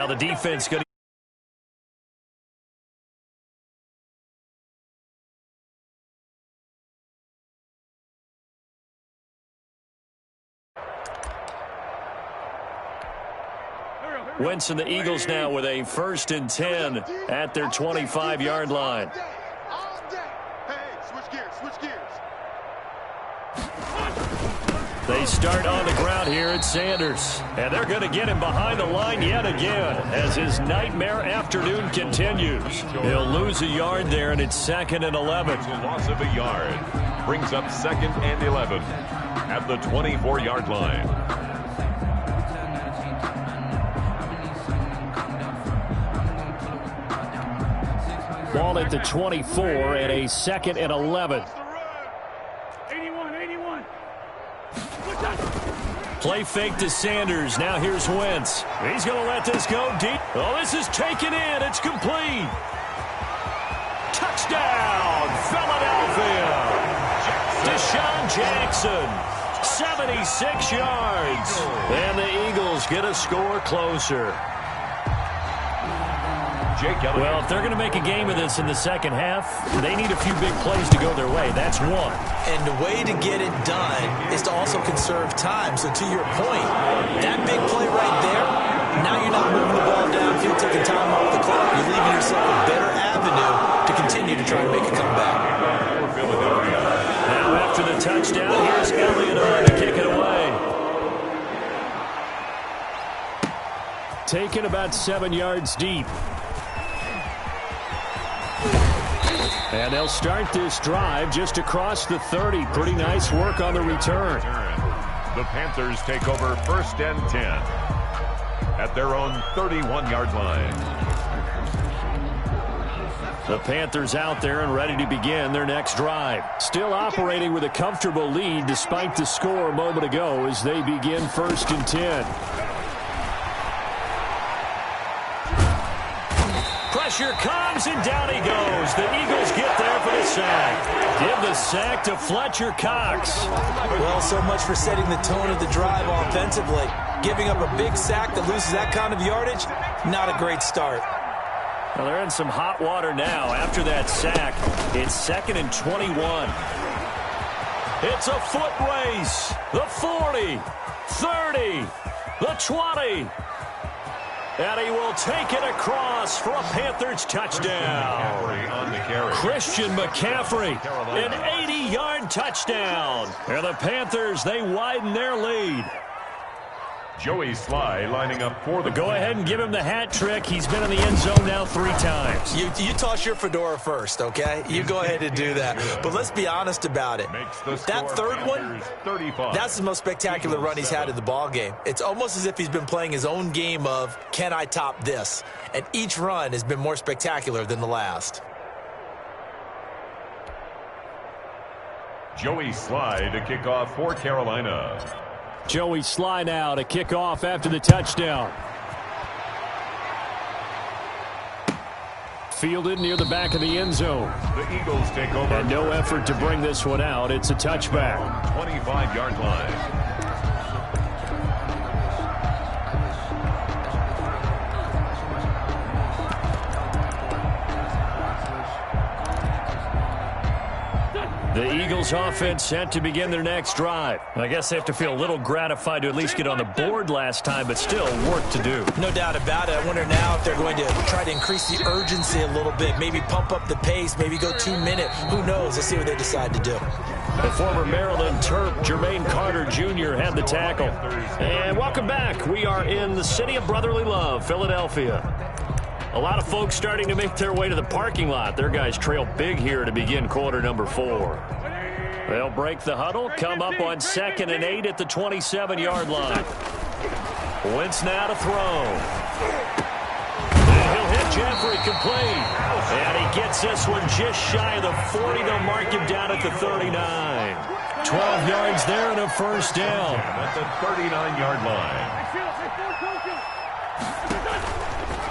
Now the defense going to Wentz and the Eagles now with a 1st and 10 at their 25-yard line. They start on the ground here at Sanders. And they're going to get him behind the line yet again as his nightmare afternoon continues. He'll lose a yard there, and it's 2nd and 11. Loss of a yard brings up 2nd and 11 at the 24-yard line. Ball at the 24 and a 2nd and 11. 81. Play fake to Sanders. Now here's Wentz. He's going to let this go deep. Oh, this is taken in. It's complete. Touchdown, Philadelphia. Deshaun Jackson, 76 yards. And the Eagles get a score closer. Well, if they're going to make a game of this in the second half, they need a few big plays to go their way. That's one. And the way to get it done is to also conserve time. So to your point, that big play right there, now you're not moving the ball downfield, taking time off the clock. You're leaving yourself a better avenue to continue to try to make a comeback. Now after the touchdown, here's Elliott on to kick it away. Taken about 7 yards deep. And they'll start this drive just across the 30. Pretty nice work on the return. The Panthers take over 1st and 10 at their own 31-yard line. The Panthers out there and ready to begin their next drive. Still operating with a comfortable lead despite the score a moment ago as they begin 1st and 10. Pressure comes, and down he goes. The Eagles get there for the sack. Give the sack to Fletcher Cox. Well, so much for setting the tone of the drive offensively. Giving up a big sack that loses that kind of yardage, not a great start. Well, they're in some hot water now after that sack. It's 2nd and 21. It's a foot race. The 40, 30, the 20. And he will take it across for a Panthers touchdown. On the carry. Christian McCaffrey, an 80-yard touchdown. And the Panthers, they widen their lead. Joey Sly lining up for the Go ahead and give him the hat trick. He's been in the end zone now 3 times. You toss your fedora first, okay? You go ahead and do that. But let's be honest about it. That third one, that's the most spectacular run he's had in the ballgame. It's almost as if he's been playing his own game of, can I top this? And each run has been more spectacular than the last. Joey Sly to kick off for Carolina. Joey Sly now to kick off after the touchdown. Fielded near the back of the end zone. The Eagles take over. And no effort to bring this one out. It's a touchback. 25-yard line. The Eagles offense set to begin their next drive. I guess they have to feel a little gratified to at least get on the board last time, but still work to do. No doubt about it. I wonder now if they're going to try to increase the urgency a little bit, maybe pump up the pace, maybe go 2-minute. Who knows? Let's see what they decide to do. The former Maryland Terp, Jermaine Carter Jr. had the tackle. And welcome back. We are in the city of brotherly love, Philadelphia. A lot of folks starting to make their way to the parking lot. Their guys trail big here to begin quarter number 4. They'll break the huddle, come up on 2nd and 8 at the 27-yard line. Wentz now to throw. And he'll hit Jeffrey complete. And he gets this one just shy of the 40. They'll mark him down at the 39. 12 yards there and a first down. At the 39-yard line.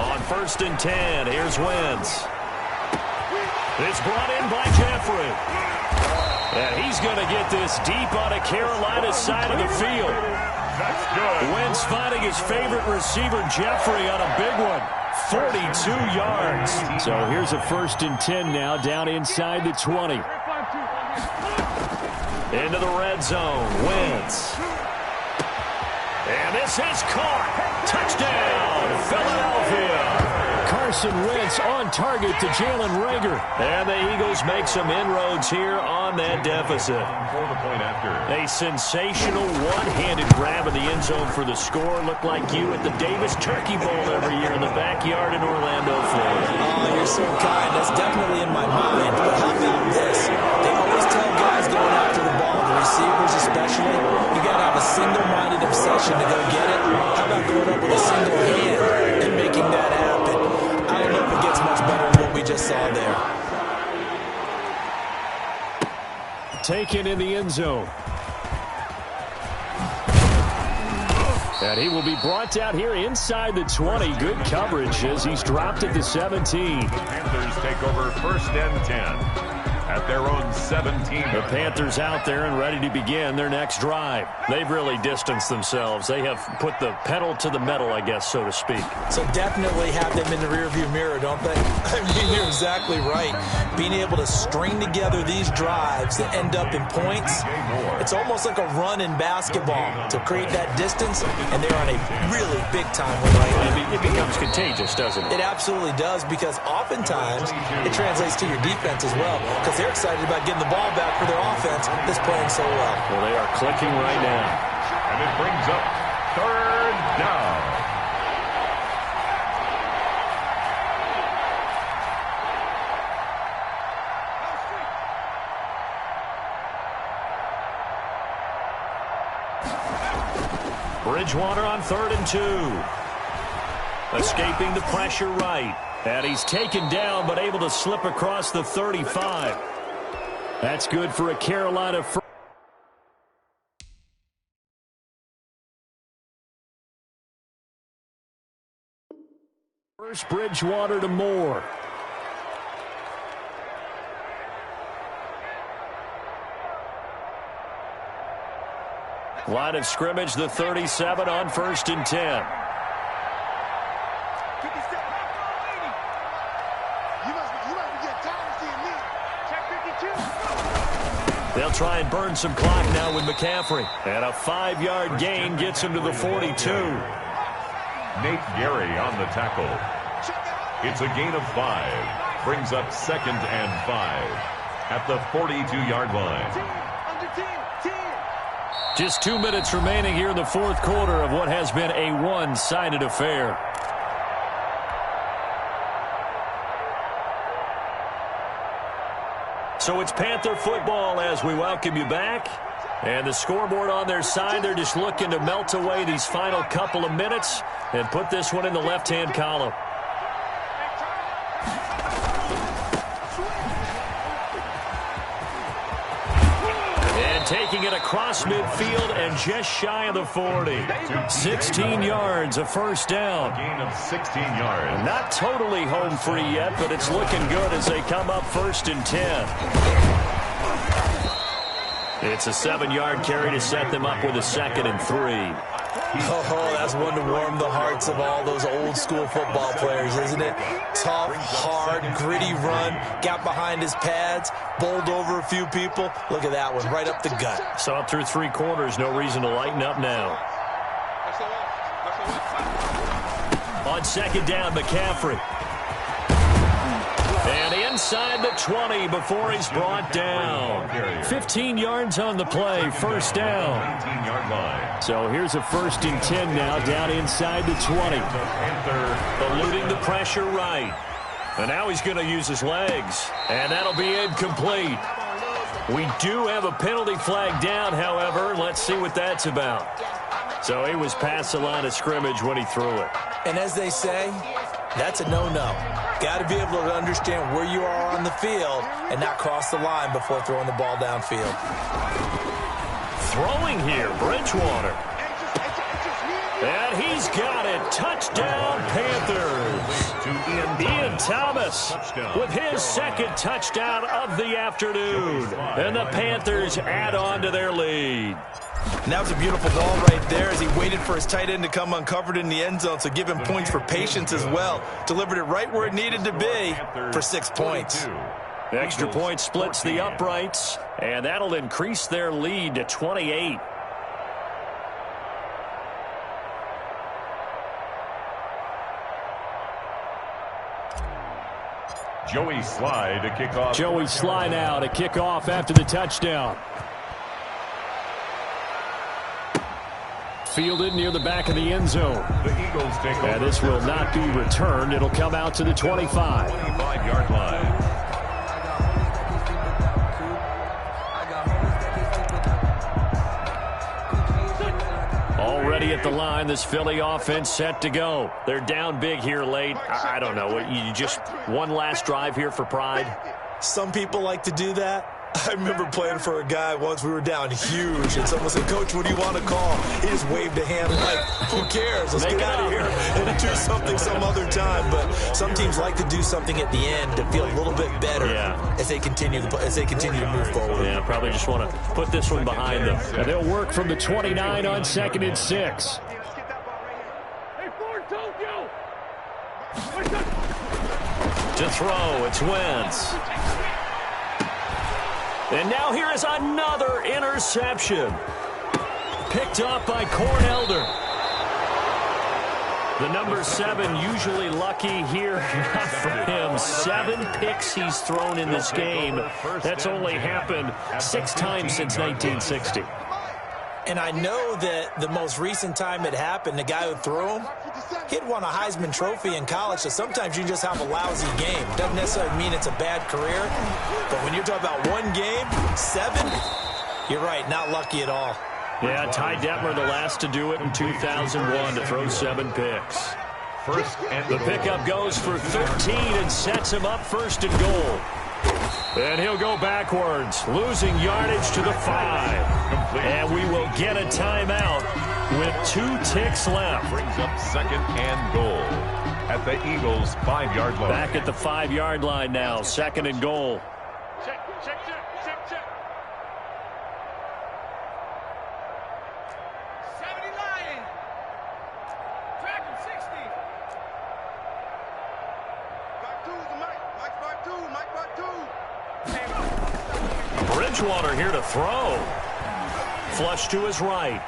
On 1st and 10, here's Wentz. It's brought in by Jeffrey. And he's going to get this deep on a Carolina side of the field. That's good. Wentz finding his favorite receiver, Jeffrey, on a big one. 42 yards. So here's a 1st and 10 now, down inside the 20. Into the red zone. Wentz. And this is caught. Touchdown, Philadelphia. Carson Wentz on target to Jalen Reagor. And the Eagles make some inroads here on that deficit. A sensational one-handed grab in the end zone for the score. Looked like you at the Davis Turkey Bowl every year in the backyard in Orlando, Florida. Oh, you're so kind. That's definitely in my mind. But how about this? They always tell guys going after the ball, the receivers especially, you got to have a single-minded obsession to go get it. How about going up with a single hand and making that happen? I don't know if it gets much better than what we just saw there. Taken in the end zone. And he will be brought down here inside the 20. Good coverage as he's dropped at the 17. The Panthers take over 1st and 10. At their own 17. The Panthers out there and ready to begin their next drive. They've really distanced themselves. They have put the pedal to the metal, I guess, so to speak. So definitely have them in the rearview mirror, don't they? I mean, you're exactly right. Being able to string together these drives that end up in points, it's almost like a run in basketball to create that distance, and they're on a really big-time win right now. It becomes contagious, doesn't it? It absolutely does, because oftentimes it translates to your defense as well, because they're excited about getting the ball back for their offense that's playing so well. Well, they are clicking right now. And it brings up 3rd down. Bridgewater on 3rd and 2. Escaping the pressure right. And he's taken down, but able to slip across the 35. That's good for a Carolina first. Bridgewater to Moore. Line of scrimmage, the 37 on 1st and 10. They'll try and burn some clock now with McCaffrey. And a 5-yard gain gets him to the 42. Nate Gary on the tackle. It's a gain of 5. Brings up 2nd and 5 at the 42-yard line. Just 2 minutes remaining here in the 4th quarter of what has been a one-sided affair. So it's Panther football as we welcome you back. And the scoreboard on their side, they're just looking to melt away these final couple of minutes and put this one in the left-hand column. And taking it across midfield and just shy of the 40. 16 yards, a 1st down. Gain of 16 yards. Not totally home free yet, but it's looking good as they come up 1st and 10. It's a 7-yard carry to set them up with a 2nd and 3. Oh, that's one to warm the hearts of all those old-school football players, isn't it? Tough, hard, gritty run, got behind his pads, bowled over a few people. Look at that one, right up the gut. Saw it through 3 quarters, no reason to lighten up now. On 2nd down, McCaffrey. And inside the 20 before he's brought down. 15 yards on the play, 1st down. 18-yard line. So here's a 1st and 10 now, down inside the 20. Eluding the pressure right. And now he's going to use his legs. And that'll be incomplete. We do have a penalty flag down, however. Let's see what that's about. So he was past the line of scrimmage when he threw it. And as they say, that's a no-no. Got to be able to understand where you are on the field and not cross the line before throwing the ball downfield. Throwing here, Bridgewater. And he's got it. Touchdown, Panthers. Ian Thomas with his 2nd touchdown of the afternoon. And the Panthers add on to their lead. And that was a beautiful ball right there as he waited for his tight end to come uncovered in the end zone, so give him points for patience as well. Delivered it right where it needed to be for 6 points. The extra point splits the uprights, and that'll increase their lead to 28. Joey Sly to kick off. Joey Sly now to kick off after the touchdown. Fielded near the back of the end zone. The Eagles take over. This will not be returned. It'll come out to the 25. 25-yard line. Already at the line, this Philly offense set to go. They're down big here late. I don't know. You just one last drive here for pride? Some people like to do that. I remember playing for a guy once. We were down huge, and someone said, "Coach, what do you want to call?" He just waved a hand like, "Who cares? Let's get out of here and do something some other time." But some teams like to do something at the end to feel a little bit better as they continue to move forward. Yeah, probably just want to put this one behind them. And they'll work from the 29 on 2nd and 6. To throw, it's Wentz. And now here is another interception. Picked up by Cornelder. The number 7 usually lucky here. Not for him. 7 picks he's thrown in this game. That's only happened 6 times since 1960. And I know that the most recent time it happened, the guy who threw him, he'd won a Heisman Trophy in college, so sometimes you just have a lousy game. Doesn't necessarily mean it's a bad career, but when you're talking about one game, 7, you're right, not lucky at all. Yeah, Ty Detmer, the last to do it in 2001, to throw 7 picks. The pickup goes for 13 and sets him up 1st and goal. And he'll go backwards, losing yardage to the 5. And we will get a timeout with 2 ticks left. Brings up 2nd and goal at the Eagles' 5-yard line. Back at the 5-yard line now, 2nd and goal. Check. 70 Lion. Track him, 60. Back 2 is the Mike back 2, Mike back 2. Bridgewater here to throw. Flush to his right.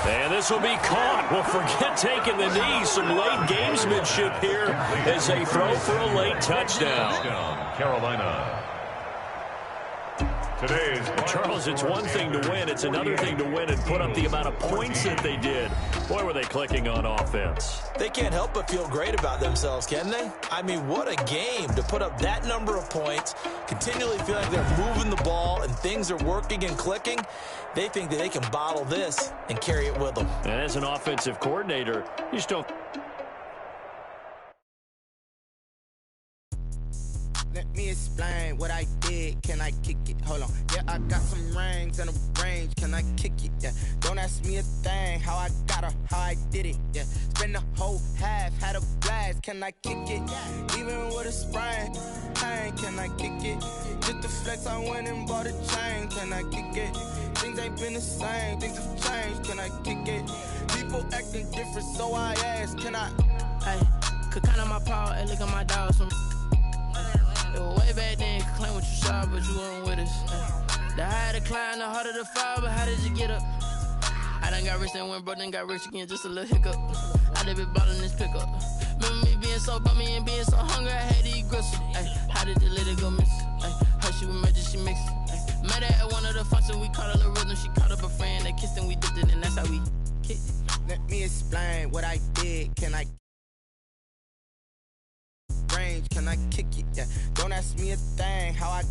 And this will be caught. Well, forget taking the knee. Some late gamesmanship here as they throw for a late touchdown. Carolina. Today's Charles, it's one thing to win. It's another thing to win and put up the amount of points that they did. Boy, were they clicking on offense. They can't help but feel great about themselves, can they? I mean, what a game to put up that number of points, continually feel like they're moving the ball and things are working and clicking. They think that they can bottle this and carry it with them. And as an offensive coordinator, you just don't... Let me explain what I did. Can I kick it? Hold on. Yeah, I got some rings and a range. Can I kick it? Yeah. Don't ask me a thing. How I got her, how I did it. Yeah. Spend the whole half, had a blast. Can I kick it? Even with a sprain. Pain, can I kick it? Just the flex, I went and bought a chain. Can I kick it? Things ain't been the same. Things have changed. Can I kick it? People acting different, so I ask. Can I? Hey, could count on my power and look at my dogs from. It was way back then, could claim what you saw, but you weren't with us. The higher the climb, the harder the fall, but how did you get up? I done got rich and went broke, then got rich again, just a little hiccup. I done been ballin' this pickup. Remember me being so bummy and being so hungry, I had to eat gristle. How did the lady go miss? Her she was magic, she mixed it. Met her at one of the functions, we caught a little rhythm. She caught up a friend, they kissed and we dipped it, and that's how we kicked it. Let me explain what I did. Can I? Range, can I kick it? Yeah. Don't ask me a thing. How I